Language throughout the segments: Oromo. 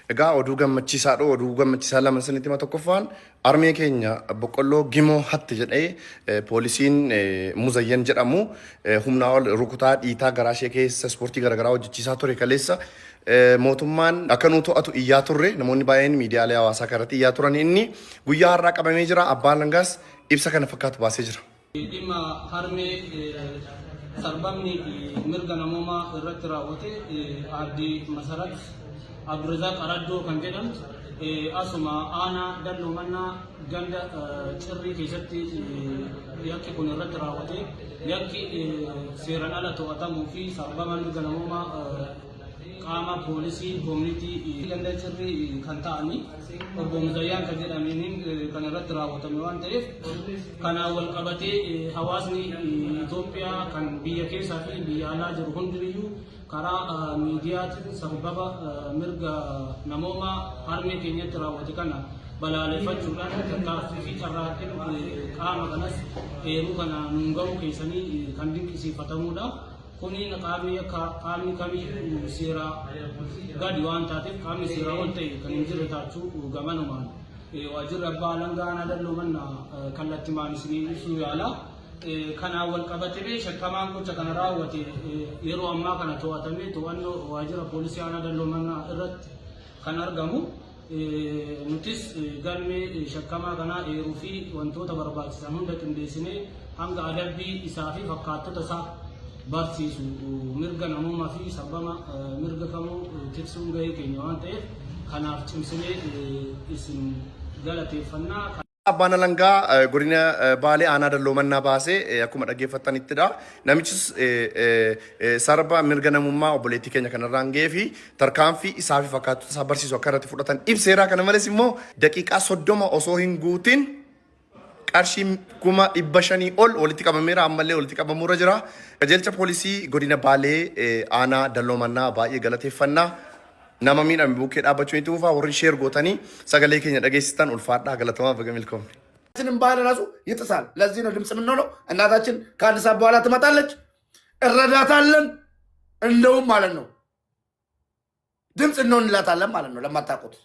Egaa oduu gammachiisaadha. Oduu gammachiisaa lama sanitti hima tokkoffaan armee keenya boqqolloo gimoo hatti jedhee poolisiin Muzayyan jedhamu humnaa ol rukutaa dhiitaa garaa ishee keessa ispoortii garaagaraa hojjechiisaa ture kaleessa. Mootummaan akka nu to'atu iyyaa turre namoonni baay'een miidiyaalee hawaasaa kanarratti iyyaa turan inni guyyaa har'aa qabamee jira. Abbaan Langaas ibsa kana fakkaatu baasee jira. Dhimma harmee sarbamni mirga namoomaa irratti raawwate aadde Masarat Abdurazaq Araddoo kan jedhamtu asuma aanaa dalloo mannaa ganda cirrii keessatti yakki kun irratti raawwate yakki seeraan ala to'atamuu fi sarbama mirga namoomaa qaama poolisii koominitii ganda cirrii kan ta'anii obbo Muzayyaan kan jedhamaniin kan irratti raawwatame waan ta'eef kanaan wal qabatee hawaasni Itoophiyaa kan biyya keessaa fi biyya alaa jiru hundiyyuu karaa miidiyaatiin sababa mirga namoomaa harmee keenyatti raawwate kana balaaleffachuudhaan tattaaffii fi carraaqqii qaama kanas eeruu kana nuun ga'uu keessanii kan dinqisiifatamudha. Kuniin qaamni kamiyyuu seeraa gadi waan taateef qaamni seeraa ol ta'e kan hin jirre taachuu gamanumaan waajjirri abbaa alangaa aanaa dalloo mannaa kallattimaan isinii ibsuu yaala. Kanaan wal qabatee shakkamaan gocha kana raawwate yeroo ammaa kana to'atamee to'annoo waajjira poolisii aanaa dalloo mannaa irratti kan argamu. Nutis galmee shakkamaa kanaa eeruu fi wantoota barbaachisan hunda qindeessinee hanga adabbii isaa fi fakkaattota isaa barsiisu mirga namoomaa fi sababa mirga kamuu tiksuun gahee keenya waan ta'eef kanaaf cimsinee isin galateeffannaa. Abbaan Alangaa godina Baalee aanaa dalloo mannaa baasee akkuma dhaggeeffattanittidha. Namichis sarba mirga namummaa obboleettii keenya kanarraan gahee fi tarkaanfii isaa fi fakkaattota isaa barsiisu akka irratti fudhatan ibseera. Kana malees immoo daqiiqaa 30 osoo hin guutin qarshii 500,000 ol walitti qabameera. Ammallee walitti qabamuura jira. Qajeelcha poolisii godina Baalee aanaa dalloo mannaa baay'ee galateeffannaa. Nama miidhame bukkee dhaabbachuu itti fufaa warri sheer gootanii sagalee keenya dhageessistan ulfaadhaa galatamaa baga milkoomne. ባህል ራሱ ይጥሳል። ለዚህ ነው ድምፅ የምንሆነው። እናታችን ከአንድ ሰዓት በኋላ ትመጣለች፣ እረዳታለን። እንደውም ማለት ነው ድምፅ እንሆንላታለን ማለት ነው። ለማታውቁት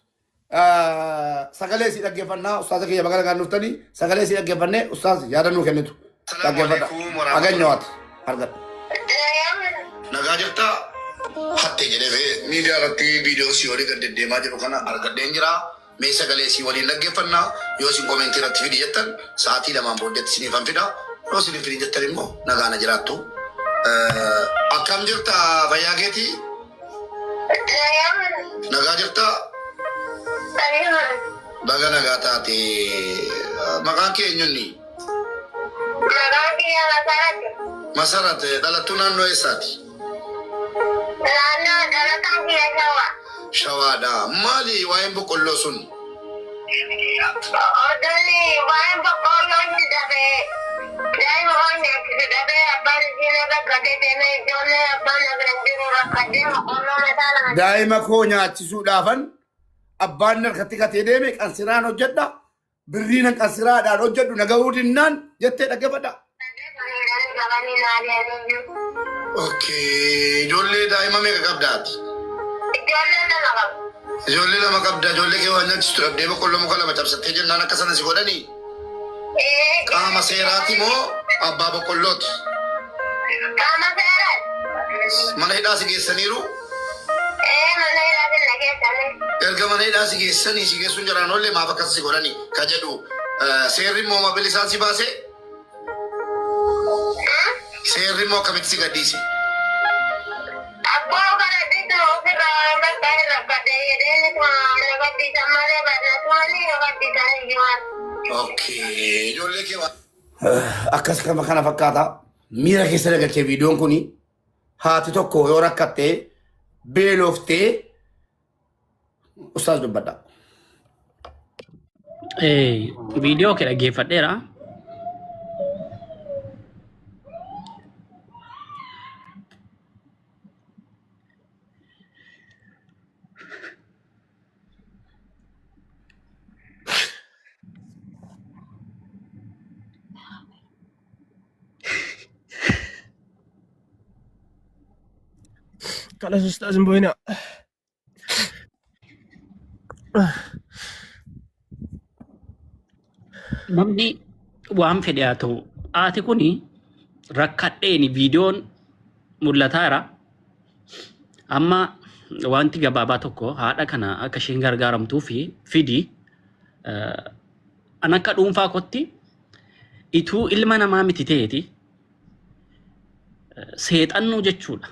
ሰገሌ ሲደገፈና ኡስታዝ ከየ በገለጋ ንፍተኒ ሰገሌ ሲደገፈነ ኡስታዝ ያደኑ ከነቱ ደገፈታ አገኘዋት አርገ ነጋጀታ hatte jedhee miidiyaa irratti viidiyoo si walii gad deddeemaa jiru kana argadheen jira. Mee sagalee si waliin dhaggeeffannaa. Yoo si koomentii irratti fidi jettan sa'aatii lamaan booddeetti siniifan fida. Yoo siniif fidi jettan immoo nagaana jiraattu. Akkam jirta fayyaa keetii? Nagaa jirta? Baga nagaa taate. Maqaan kee eenyunni? Masarat dhalattuu naannoo eessaati? Shawaadha. Maali waa'een boqqolloo sun? Waa'een boqqolloo inni dhabee daa'ima hoonni akkasi dhabee abbaan isiin rakkatee deemee ijoollee abbaan abiran jiru rakkatee boqqolloo mataa lama. Daa'ima koo nyaachisuudhaafan abbaan harkatti katee deeme qansiraan hojjedha. Birriin qansiraadhaan hojjedhu nagahuu dinnaan jettee dhaggeeffadha. Okay. Ijoollee daa'ima meeqa qabdaati? Ijoollee lama qabu. Ijoollee lama qabda. Ijoollee kee waan nyaachistu dhabdee boqqolloo muka lama cabsattee jennaan akka sana si godhanii? Qaama seeraati moo abbaa boqqollooti? Qaama seeraati. Mana hidhaa si geessaniiru? Mana hidhaa si geessanii. Erga mana hidhaa si geessanii si geessuun jiraan oollee maaf akkas si godhanii? Ka jedhu seerri immoo mobilisaan si baasee? Seerri immoo akkamitti si gadhiise? Abbaa kana dhiitu ofirraa bakka irra badee jedhee na gadhiisan malee badnatumaanii na gadhiisan iyyumaan. Okay. Ijoollee kee waan. Akkas kana fakkaata. Miira keessa dagalchee viidiyoon kuni haati tokko yoo rakkattee beelooftee ustaas dubbadha. Viidiyoo kee dhaggeeffadheera. خلاص استاذن بوينا namni waan fedhe haa ta'u haati kuni rakkadheeni viidiyoon mul'ataara amma wanti gabaabaa tokko haadha kana akka isheen gargaaramtuu fi fidi an akka dhuunfaa kotti ituu ilma namaa miti ta'eeti seexannoo jechuudha.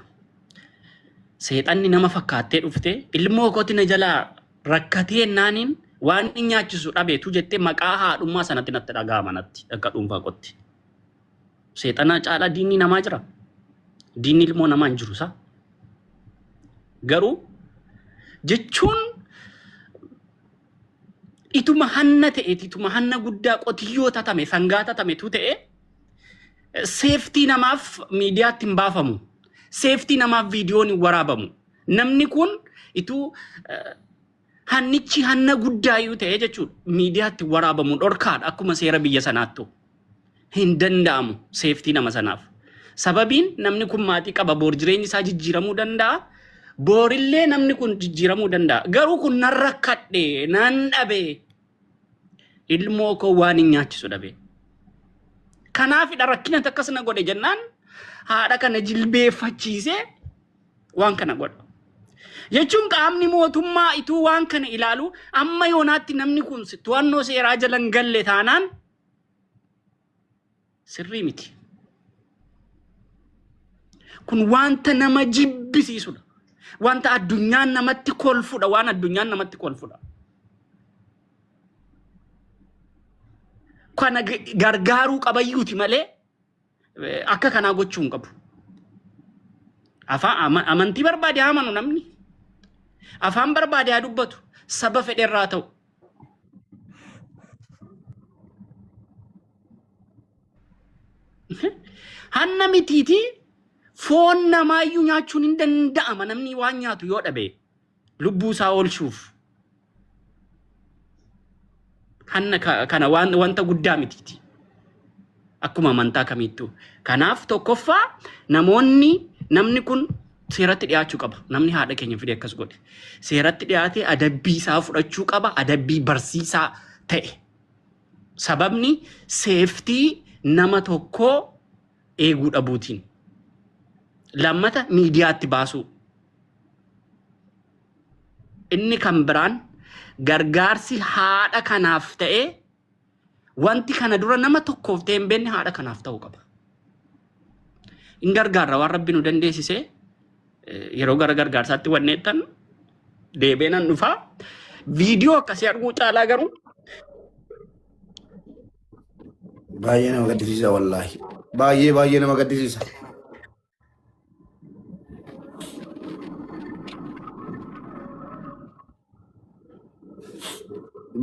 Seexanni nama fakkaattee dhufte ilmoo kooti na jalaa rakkatee naaniin waan inni nyaachisu dhabeetu jettee maqaa haadhummaa sanatti natti dhaga'ama natti akka dhuunfaa kotti. Seexana caalaa diinni namaa jira. Diinni ilmoo namaa hin jiru isaa. Garuu jechuun ituma hanna ta'eeti ituma hanna guddaa qotiyyoo tatame sangaa tatametu ta'e seeftii namaaf miidiyaatti hin baafamu. Seeftii namaaf viidiyoon hin waraabamu. Namni kun ituu hannichi hanna guddaa yoo ta'e jechuudha miidiyaatti waraabamu dhorkaadha akkuma seera biyya sanaattu. Hin danda'amu seeftii nama sanaaf. Sababiin namni kun maatii qaba boor jireenyi isaa jijjiiramuu danda'a. Boorillee namni kun jijjiiramuu danda'a. Garuu kun nan rakkadhe nan dhabe ilmoo koo waan hin nyaachisu dhabe. Kanaafidha rakkina takkas na godhe jennaan haadha kana jilbeeffachiisee waan kana godha. Jechuun qaamni mootummaa ituu waan kana ilaalu amma yoonaatti namni kun to'annoo seeraa jala hin galle taanaan sirrii miti. Kun wanta nama jibbisiisudha. Wanta addunyaan namatti kolfudha. Waan addunyaan namatti kolfudha. Kana gargaaruu qabayyuuti malee akka kanaa gochuu hin qabu. Afaan amantii barbaade haa amanu namni. Afaan barbaade haa dubbatu. Saba fedherraa ta'u. Hanna mitiiti foon namaayyuu nyaachuun hin danda'ama namni waan nyaatu yoo dhabe lubbuu isaa oolchuuf. Hanna kana wanta guddaa mitiiti. Akkuma amantaa kamittuu. Kanaaf tokkoffaa namni kun seeratti dhiyaachuu qaba. Namni haadha keenya fide akkas godhe. Seeratti dhiyaatee adabbii isaa fudhachuu qaba. Adabbii barsiisaa ta'e. Sababni seeftii nama tokkoo eeguu dhabuutiin. Lammata miidiyaatti baasuu. Inni kan biraan gargaarsi haadha kanaaf ta'e wanti kana dura nama tokkoof ta'e hin beekne haadha kanaaf ta'uu qaba. In gargaarra waan rabbi nu dandeessise yeroo gara gargaarsaatti wanneettan deebeenan dhufaa. Viidiyoo akkasii arguu caalaa garuu baay'ee nama gaddisiisa wallaahi. Baay'ee nama gaddisiisa.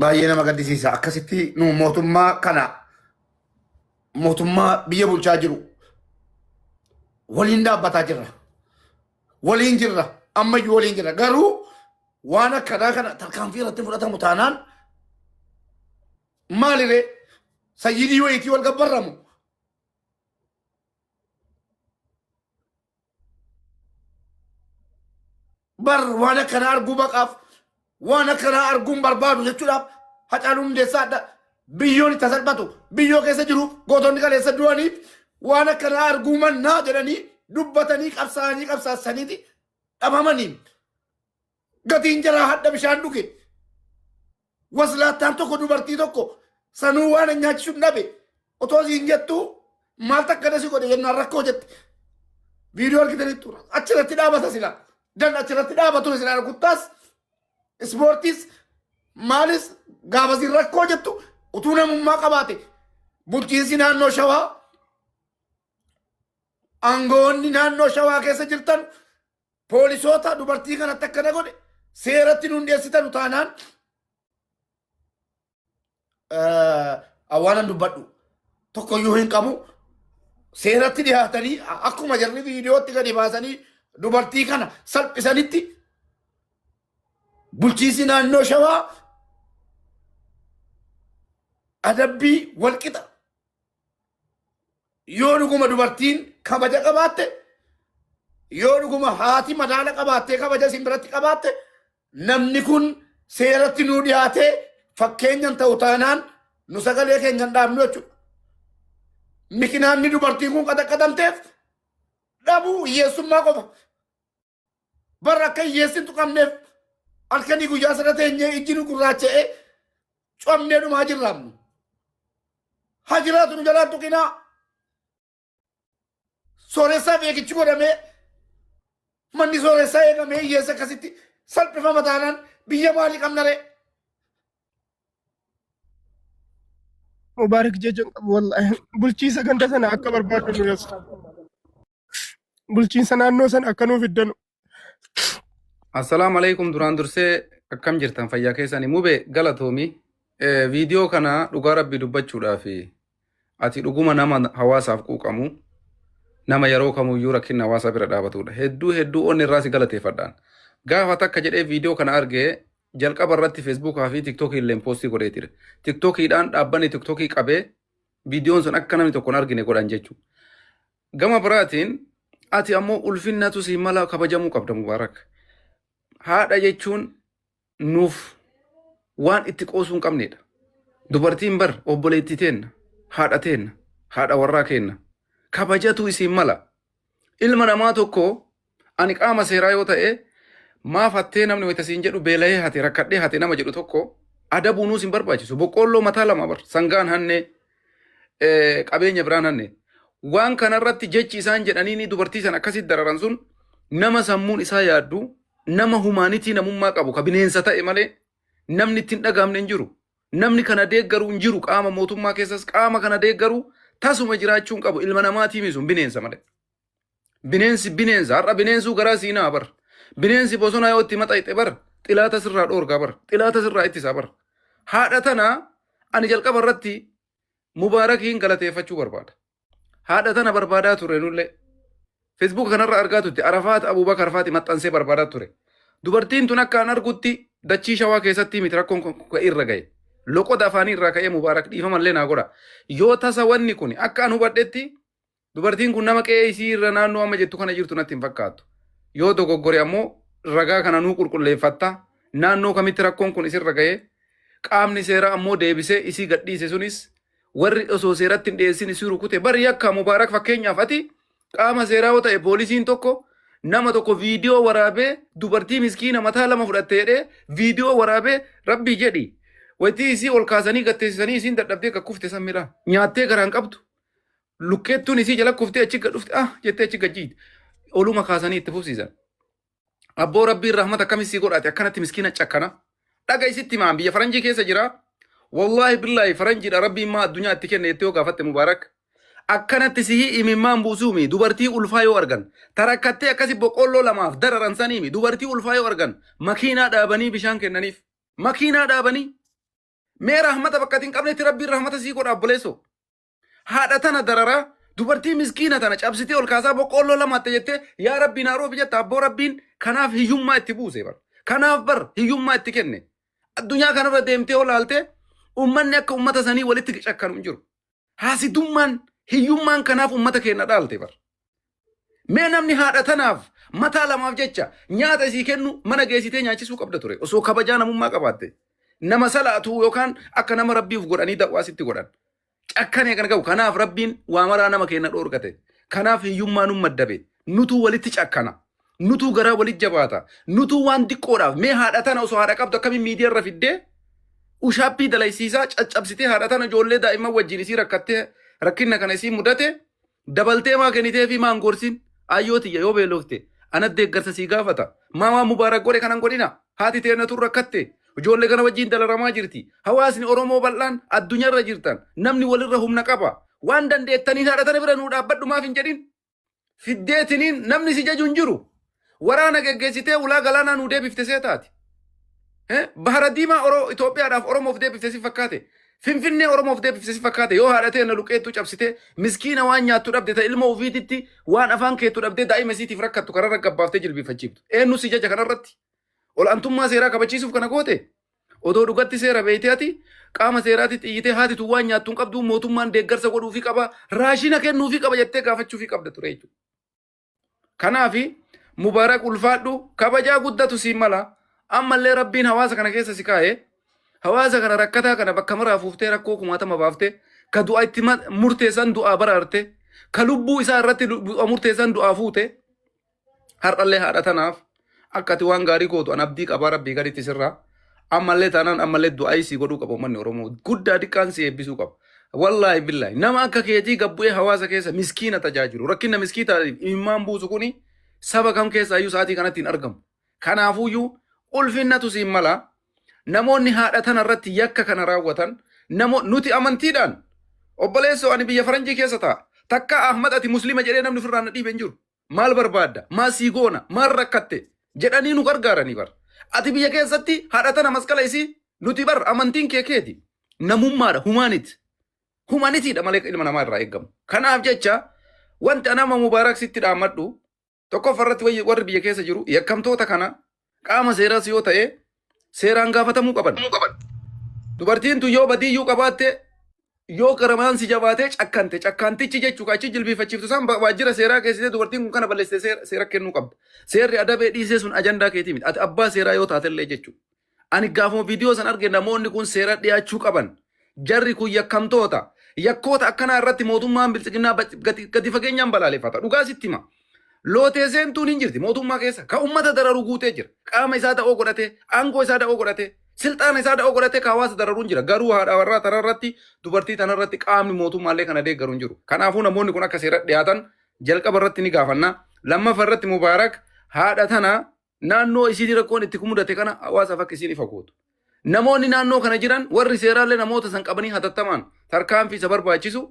Baay'ee nama gaddisiisa. Akkasitti nu mootummaa kana mootummaa biyya bulchaa jiru waliin dhaabbataa jirra. Waliin jirra. Ammayyuu waliin jirra. Garuu waan akkanaa kana tarkaanfii irratti fudhatamu taanaan maaliree sayyidii wayitii wal gabbarramu. Bar waan akkanaa arguu baqaaf waan akkanaa arguun barbaadu jechuudhaaf Hacaaluu Hundeessaadha. Biyyoon itti salphatu biyyoo keessa jiru gootonni kaleessa du'aniif waan akkanaa arguu mannaa jedhanii dubbatanii qabsaasaniiti dhabamanii. Gatiin jaraa hadda bishaan dhuge. Waslaattaan tokko dubartii tokko sanuu waan nyaachisuu dhabe otoo siin jettu maal takka dasi godhe jennaan rakkoo jette. Viidiyoo argitanitti achirratti dhaabata sila. Dan achirratti dhaabatu sila arguttaas ispoortiis maalis gaafasiin rakkoo jettu utuu namummaa qabaate bulchiinsi naannoo Shawaa aangoonni naannoo Shawaa keessa jirtan poolisoota dubartii kanatti akkana godhe seeratti nu hundeessitan taanaan awwaanan dubbadhu tokkoyyuu hin qabu seeratti dhiyaatanii akkuma jarri viidiyootti gadi baasanii dubartii kana salphisanitti bulchiinsi naannoo Shawaa adabbii walqixa yoo dhuguma dubartiin kabaja qabaatte yoo dhuguma haati madaala qabaattee kabaja isin biratti qabaatte namni kun seeratti nuu dhiyaatee fakkeenyan ta'u taanaan nu sagalee keenyan dhaabnu jechuudha. Mikinaanni dubartiin kun qaxaqqatamteef dhabuu hiyyeessummaa qofa. Barra akka hiyyeessin tuqamneef halkanii guyyaa sana teenyee ijji nu gurraacha'ee cuamnee dhumaa jirraamnu. Haa jiraatu nu jalaan tuqinaa. Sooressaa eegichi godhamee manni sooressaa eegamee hiyyeessa akkasitti salphifama taanaan biyya maalii qabna ree? Mubaarak jechuun qabu wallahi bulchiinsa ganda sana akka barbaadu nu yaasu. Bulchiinsa naannoo sana akka nuuf iddanu. Assalamu alaikum duraan dursee akkam jirtan fayyaa keessanii mube galatoomi viidiyoo kana dhugaa rabbii dubbachuudhaaf ati dhuguma nama hawaasaaf quuqamu nama yeroo kamuyyuu rakkinna hawaasaa bira dhaabatudha. Hedduu onni irraa si galateeffadhaan. Gaafa takka jedhee viidiyoo kana argee jalqaba irratti feesbuukaa fi tiktookii illee poostii godhee ture. Tiktookiidhaan dhaabbanni tiktookii qabee viidiyoon sun akka namni tokko hin argine godhan jechuudha. Gama biraatiin ati ammoo ulfinnatu si mala kabajamuu qabda Mubaarak. Haadha jechuun nuuf waan itti qoosuu hin qabnedha. Dubartiin bar obboleettii teenna, haadha teenna, haadha warraa keenna. Kabajatu isiin mala. Ilma namaa tokko ani qaama seeraa yoo ta'e maaf hattee namni wayita siin jedhu beela'ee hate rakkadhee hate nama jedhu tokko adabuu nuus hin barbaachisu. Boqqoolloo mataa lama bar sangaan hanne qabeenya biraan hanne. Waan kanarratti jechi isaan jedhanii dubartii san akkasitti dararan sun nama sammuun isaa yaaddu nama humaanitii namummaa qabu ka bineensa ta'e malee namni ittiin dhagaamne hin jiru. Namni kana deeggaru hin jiru qaama mootummaa keessas qaama kana deeggaru tasuma jiraachuun qabu ilma namaatii sun bineensa malee. Bineensa har'a bineensuu garaa siinaa bar. Bineensi bosona yoo itti maxaxxe bar xilaata sirraa dhoorgaa bar xilaata sirraa ittisaa bar. Haadha tana ani jalqaba irratti Mubaarakiin galateeffachuu barbaada. Haadha tana barbaadaa ture nullee. Facebook kanarra argaa turte Arafaat Abubakar Faati maxxansee barbaadaa ture. Dubartiin tun akka an argutti dachii shawaa keessatti miti rakkoon irra gahe. Loqoda afaanii irraa ka'ee Mubaarak dhiifamallee naa godha. Yoo tasa wanni kun akka an hubadhetti dubartiin kun nama qe'ee isii irra naannoo amma jettu kana jirtu natti hin fakkaatu. Yoo dogoggore ammoo ragaa kana nuu qulqulleeffatta. Naannoo kamitti rakkoon kun isirra gahe. Qaamni seeraa ammoo deebisee isii gadhiise sunis warri osoo seeratti hin dhiyeessin isii rukute bari akka Mubaarak fakkeenyaaf ati qaama seeraa yoo ta'e poolisiin tokko nama tokko viidiyoo waraabee dubartii miskiina mataa lama fudhattee jedhee viidiyoo waraabee rabbii jedhi. Wanti isii ol kaasanii gatteessisanii isiin dadhabdee kakkufte sammidha. Nyaattee garaan qabdu. Lukkeettuun isii jala kuftee achi gadhufte jettee achi gajjiite. Oluma kaasanii itti fufsiisan. Abboo rabbiin rahmata akkamissii godhaate akkanatti miskiina cakkana. Dhaga isitti himaan biyya faranjii keessa jira. Wallahi billahi faranjiidha rabbiin maa addunyaa itti kenne jettee yoo gaafatte Mubaarak. Akkanatti sihii imimmaan buusuumi dubartii ulfaa yoo argan tarakkattee akkasi boqqolloo lamaaf dararan saniimi dubartii ulfaa yoo argan makiinaa dhaabanii bishaan kennaniif makiinaa dhaabanii mee rahmata bakka hin qabnetti rabbiin rahmata sii godha obboleessoo haadha tana dararaa dubartii miskiina tana cabsitee ol kaasaa boqqolloo lamaatte jettee yaa rabbiin haaroo bijatta abboo rabbiin kanaaf hiyyummaa itti buuse bar kanaaf bar hiyyummaa itti kenne addunyaa kanarra deemtee ol haalte ummanni akka ummata sanii walitti cakkanu hin jiru haasidummaan hiyyummaan kanaaf ummata keenya dhaalte bar. Mee namni haadha tanaaf mataa lamaaf jecha nyaata isii kennu mana geessitee nyaachisuu qabda ture osoo kabajaa namummaa qabaatte. Nama salaatu yookaan akka nama rabbiif godhanii da'waasitti godhan. Cakkanee kan qabu kanaaf rabbiin waa maraa nama keenya dhoorgate. Kanaaf hiyyummaa nu maddabe. Nutuu walitti cakkana. Nutuu garaa walitti jabaata. Nutuu waan xiqqoodhaaf mee haadha tana osoo haadha qabdu akkamiin miidiyaarra fiddee ushaappii dalaysiisaa caccabsitee haadha tana ijoollee daa'imman wajjin isii rakkattee rakkinna kana isii mudate dabaltee maa kennitee fi maan gorsin ayyootiyya yoo beelofte anat deeggarsa sii gaafata maamaa Mubaarak godhe kanan godhina haati teenatu rakkatte ijoollee kana wajjin dalaramaa jirti hawaasni Oromoo bal'aan addunyaarra jirtan namni walirra humna qaba waan dandeettaniin haadha tana bira nuu dhaabbadhu maaf hin jedhin fiddeetiniin namni si jaju hin jiru waraana geggeessitee ulaa galaanaa nuu deebifte see taati. Bahara diimaa Itoophiyaadhaaf Oromoof deebifte si fakkaate. Finfinnee Oromoof deebifte si fakkaate yoo haadha ta'e na luqeettuu cabsitee miskiina waan nyaattu dhabde ta ilma ofiititti waan afaan keettu dhabdee daa'ima isiitiif rakkattu kararra gabbaaftee jilbifachiiftu. Eenyu si jaja kanarratti? Ol antummaa seeraa kabachiisuuf kana goote? Odoo dhugatti seera beeytee ati qaama seeraatti xiyyitee haatitu waan nyaattu hin qabdu mootummaan deeggarsa godhuufi qaba raashina kennuufi qaba jettee gaafachuufi qabda ture jechuudha. Kanaafi Mubaarak ulfaadhu kabajaa guddatu siin mala. أما اللي ربين هواسا كان كيسا سكاية هواسا كان ركتا كان بكامرا فوفتي ركو كماتا مبافتي كدعاء اتماد مرتسان دعاء برارتي كلبو إسا رتي مرتسان دعاء فوتي هر الله هذا تناف أكتي وان غاري كوتو أنا بديك أبارا بيغاري تسرى أما اللي تنان أما اللي دعاء سيقولو كبو من يرومو قد دي كان سيبسو كب والله بالله نما أكا كيتي قبوه هواسا كيسا مسكينة تجاجرو ركينا مسكينة إمام بوسكوني سبا كم كيسا يو ساتي كانت أرقم كنافو يو ألفين تسيم ملا نموني هذا تنرت يكا كان راوتن نمو نوتي أمانتيدان أبليسو أني بيا فرنجي كيسا takka Ahmad ati muslima jedhee namni firraan dhiibe hin jiru. Maal barbaadda? Maa sii goona? Maal rakkatte? Jedhanii nu gargaaranii bar. Ati biyya keessatti haadha tana masqala isii nuti bar amantiin kee keeti. Namummaadha, humaaniti. Humaanitiidha malee ilma namaa irraa eeggamu. Kanaaf jecha wanti anama Mubaarak sitti dhaammadhu tokkoffarratti warri biyya keessa jiru yakkamtoota kana qaama seeraas yoo ta'e seeraan gaafatamuu qaban. Dubartiin tun yoo badiyyuu qabaatte yoo qaramaan si jabaatee cakkantichi jechuudha achi jilbiifachiiftu san waajjira seeraa keessatti dubartiin kun kana balleessee seera kennuu qabda. Seerri adabee dhiisee sun ajandaa keetii miti. Ati abbaa seeraa yoo taatellee jechuudha. Ani gaafuma viidiyoo san arge namoonni kun seera dhiyaachuu qaban. Jarri kun yakkamtoota. Yakkoota akkanaa irratti mootummaan bilchiginaa gadi fageenyaan balaaleffata. Dhugaa sitti hima. Lootee seentuun hin jirti mootummaa keessa. Ka uummata dararuu guutee jira. Qaama isaa da'oo godhatee, aangoo isaa da'oo godhatee. Siltaan isaa da'oo godhatee ka hawaasa dararuun jira. Garuu haadha warraa tanarratti dubartii tanarratti qaamni mootummaallee kana deeggaruun jiru. Kanaafuu namoonni kun akka seera dhiyaatan jalqaba irratti ni gaafanna. Lammaffaa irratti Mubaarak haadha tana naannoo isiin rakkoon itti mudate kana hawaasaaf akka isiin ifa gootu. Namoonni naannoo kana jiran warri seeraallee namoota san qabanii hatattamaan tarkaanfii isa barbaachisu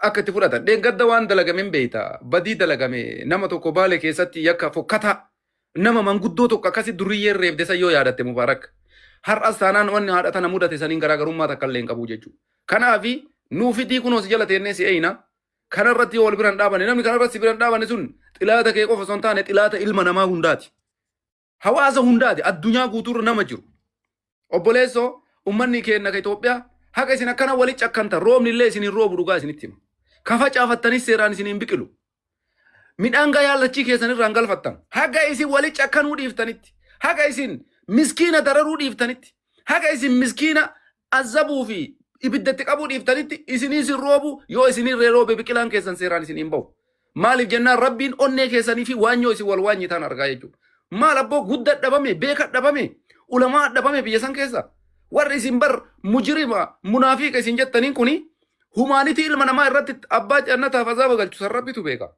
akka itti fudhatan. Dheengadda waan dalagameen beeyta. Badii dalagame nama tokko Baalee keessatti yakka fokkata nama manguddoo tokko akkasi duriyyee reebde san yoo yaadatte Mubaarak. Har'as taanaan wanni haadha tana mudate saniin garaagarummaa takka illee hin qabu jechuudha. Kanaafi nuufitii kunoo si jala teennee si eeyina. Kanarratti yoo wal biraan dhaabane namni kanarratti biraan dhaabane sun xilaata kee qofa osoo hin taane xilaata ilma namaa hundaati. Hawaasa hundaati addunyaa guutuurra nama jiru. Obboleessoo ummanni keenya ka Itoophiyaa haqa isin akkana walitti cakkanta roobni illee isin roobu dhugaa isinitti hima. Kafa caafattanis seeraan isin hin biqilu. Midhaan gaayaalachii keessan irraan galfattan. Haqa isin walitti cakkanuu dhiiftanitti. Haqa isin miskiina dararuu dhiiftanitti. Haqa isin miskiina azabuu fi ibiddatti qabuu dhiiftanitti isinii isin roobu yoo isinirree roobe biqilaan keessan seeraan isin hin bahu. Maaliif jennaan Rabbiin onnee keessanii fi waanyoo isin wal waanyitaan argaa jechuudha. Maal abboo guddaa dhabame beeka dhabame ulamaa dhabame biyya san keessa. Warri isin bar mujrima munaafiqa isin jettaniin kuni humaanitii ilma namaa irratti abbaa jannataaf azaaba galchu san Rabbitu beeka.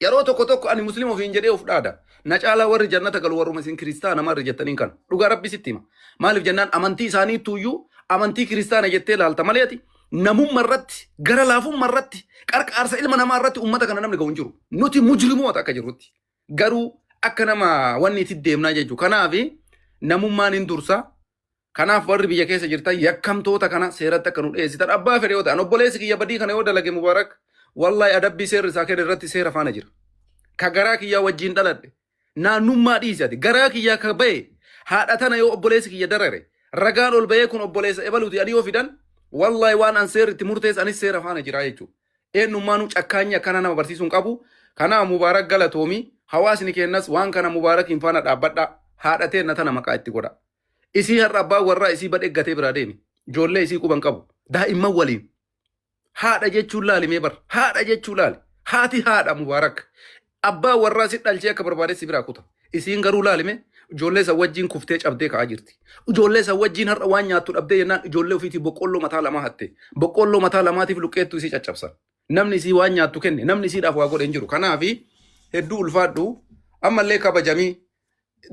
Yeroo tokko ani muslima ofiin jedhee of dhaada. Na caalaa warri jannata galu warruma isin kiristaana marri jettaniin kan dhugaa Rabbi sitti hima. Maaliif jennaan amantii isaanii tuuyyuu amantii kiristaana jettee ilaalta maleeti namummaa irratti gara laafummaa irratti qarqaarsa ilma namaa irratti ummata kana namni ga'u hin jiru. Nuti mujrimoota akka jirrutti garuu akka nama wanni itti deemnaa jechuudha. Kanaaf namummaan hin dursa. Kanaaf warri biyya keessa jirtan yakkamtoota kana seeratti akka nu dhiyeessitan abbaa fedhe yoo ta'an obboleessi kiyya badii kana yoo dalage Mubaarak wallahi adabbii seerri isaa kenna irratti seera faana jira. Ka garaa kiyyaa wajjin dhaladhe naannummaa dhiisati garaa kiyyaa ka ba'e haadha tana yoo obboleessi kiyya darare ragaan ol ba'ee kun obboleessa ebaluuti ani yoo fidan wallahi waan an seerri itti murteessa anis seera faana jira jechuudha. Eenyummaanuu cakkaanyi akkana nama barsiisuun qabu. Kanaaf Mubaarak galatoomi hawaasni kennas waan kana Mubaarakiin faana dhaabbadha haadha teenna tana maqaa itti godha. Isii har'a abbaa warraa isii badheeggatee biraa deemi. Ijoollee isii quban qabu. Daa'imman waliin. Haadha jechuun laalimee bar. Haadha jechuun laali. Haati haadha Mubaarak. Abbaa warraa si dhalchee akka barbaadessi biraa kuta. Isiin garuu laalime ijoollee isa wajjin kuftee cabdee ka'aa jirti. Ijoollee isa wajjin har'a waan nyaattu dhabdee jennaan ijoollee ofiitii boqqolloo mataa lamaa hatte. Boqqolloo mataa lamaatiif luqqeettu isii caccabsan. Namni isii waan nyaattu kenne namni isiidhaaf waa godhe hin jiru. Kanaafi hedduu ulfaadhu ammallee kabajamii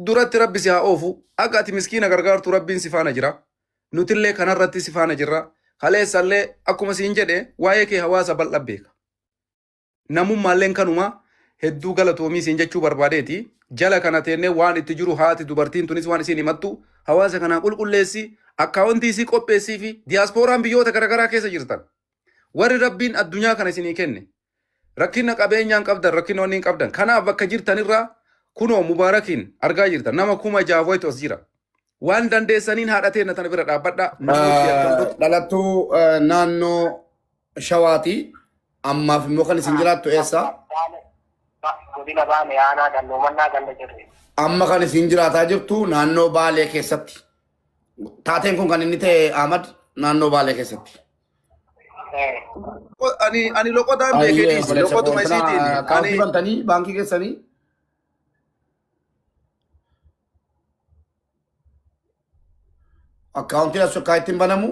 duratti Rabbi si haa oofu akka ati miskiina gargaartu Rabbiin si faana jira. Nutillee kanarratti si faana jirra. Kaleessallee akkuma siin jedhe waa'ee kee hawaasa bal'aa beeka. Namummaalleen kanuma hedduu galatoomii siin jechuu barbaadeeti. Jala kana teennee waan itti jiru haati dubartiin tunis waan isiin himattu hawaasa kanaa qulqulleessi akkaawuntii isii qopheessii fi diyaaspooraan biyyoota garaagaraa keessa jirtan. Warri Rabbiin addunyaa kana isinii kenne. Rakkina qabeenyaan qabdan rakkina wanni hin qabdan. Kanaaf bakka jirtanirraa kunoo Mubaarakiin argaa jirtan nama 6,000 as jira. Waan dandeessaniin haadha teenna tana bira dhaabbadha. Dhalattuu naannoo Shawaati ammaaf immoo kan isin jiraattu eessa? godina baane aanaa dalloo mannaa ganda jirre. Amma kan isin jiraataa jirtu naannoo Baalee keessatti. Taateen kun kan inni ta'e Ahmad naannoo Baalee keessatti. Ani loqotaan beekee dhiisi. Loqotuma isiitiin. Akkaawuntii bantanii baankii keessanii. Akkaawuntiin as sokkaa ittiin banamu